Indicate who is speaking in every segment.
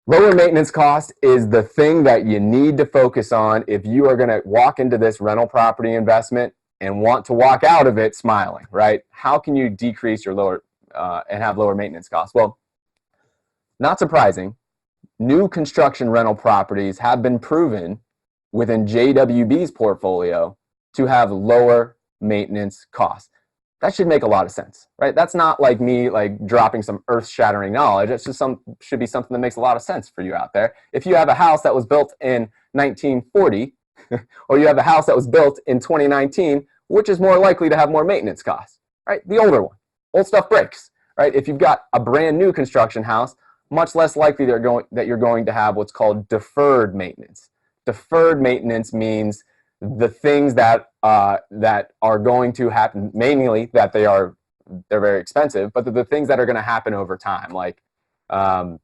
Speaker 1: Lower maintenance cost is the thing that you need to focus on if you are going to walk into this rental property investment and want to walk out of it smiling, right? How can you decrease your lower and have lower maintenance costs? Well, not surprising, new construction rental properties have been proven within JWB's portfolio to have lower maintenance costs. That should make a lot of sense, right? That's not like me like dropping some earth-shattering knowledge. It's just should be something that makes a lot of sense for you out there. If you have a house that was built in 1940 or you have a house that was built in 2019, which is more likely to have more maintenance costs, right? The older one. Old stuff breaks, right? If you've got a brand new construction house, much less likely that you're going to have what's called deferred maintenance. Deferred maintenance means the things that that are going to happen, mainly that they're very expensive, but the things that are going to happen over time, like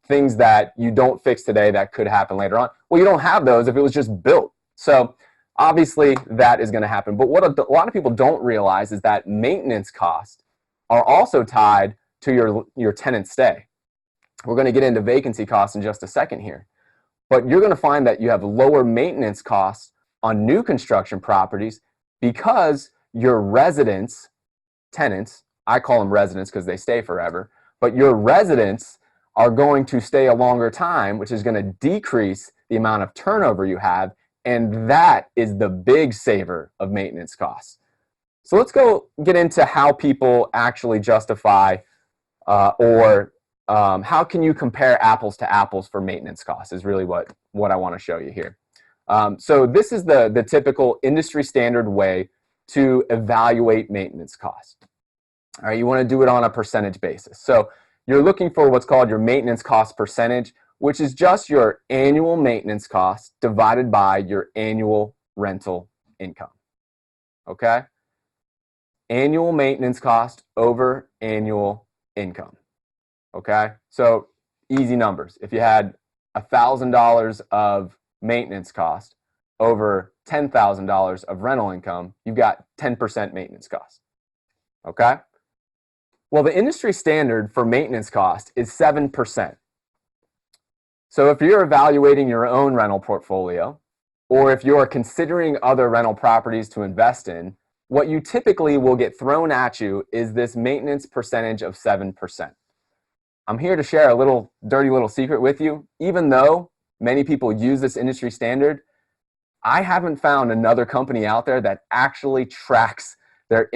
Speaker 1: things that you don't fix today that could happen later on. Well, you don't have those if it was just built. So obviously that is going to happen. But what a lot of people don't realize is that maintenance costs are also tied to your tenant stay. We're going to get into vacancy costs in just a second here. But you're going to find that you have lower maintenance costs on new construction properties because your residents, tenants, I call them residents because they stay forever, but your residents are going to stay a longer time, which is going to decrease the amount of turnover you have, and that is the big saver of maintenance costs. So let's go get into how people actually justify how can you compare apples to apples for maintenance costs is really what I want to show you here. So this is the typical industry standard way to evaluate maintenance costs. All right, you want to do it on a percentage basis. So you're looking for what's called your maintenance cost percentage, which is just your annual maintenance cost divided by your annual rental income. Okay? Annual maintenance cost over annual income. Okay? So easy numbers. If you had $1,000 of maintenance cost over $10,000 of rental income, you've got 10% maintenance cost. Okay? Well, the industry standard for maintenance cost is 7%. So if you're evaluating your own rental portfolio, or if you're considering other rental properties to invest in, what you typically will get thrown at you is this maintenance percentage of 7%. I'm here to share a dirty little secret with you. Even though many people use this industry standard, I haven't found another company out there that actually tracks their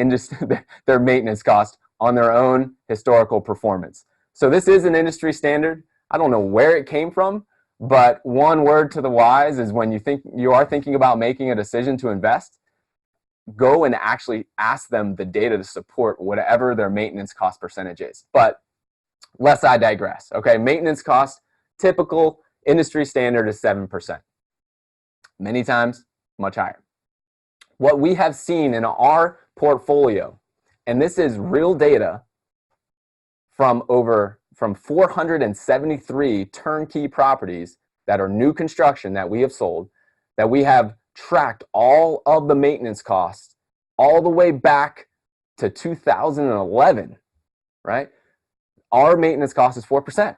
Speaker 1: maintenance cost on their own historical performance. So this is an industry standard. I don't know where it came from, but one word to the wise is when you are thinking about making a decision to invest, go and actually ask them the data to support whatever their maintenance cost percentage is. But lest I digress. Okay, maintenance cost, typical industry standard is 7%. Many times, much higher. What we have seen in our portfolio, and this is real data from 473 turnkey properties that are new construction that we have sold, that we have tracked all of the maintenance costs all the way back to 2011, right? Our maintenance cost is 4%.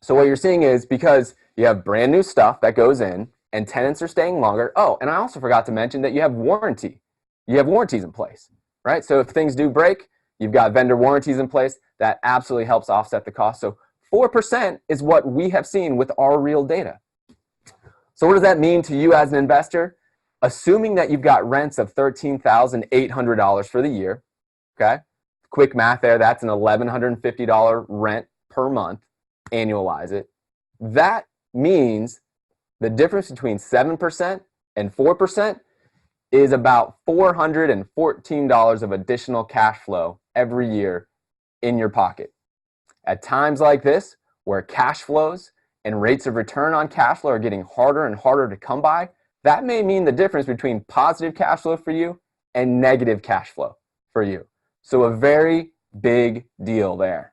Speaker 1: So what you're seeing is because you have brand new stuff that goes in and tenants are staying longer. Oh, and I also forgot to mention that you have warranty. You have warranties in place, right? So if things do break, you've got vendor warranties in place. That absolutely helps offset the cost. So 4% is what we have seen with our real data. So what does that mean to you as an investor? Assuming that you've got rents of $13,800 for the year, okay? Quick math there, that's an $1,150 rent per month, annualize it. That means the difference between 7% and 4% is about $414 of additional cash flow every year in your pocket. At times like this, where cash flows and rates of return on cash flow are getting harder and harder to come by, that may mean the difference between positive cash flow for you and negative cash flow for you. So a very big deal there.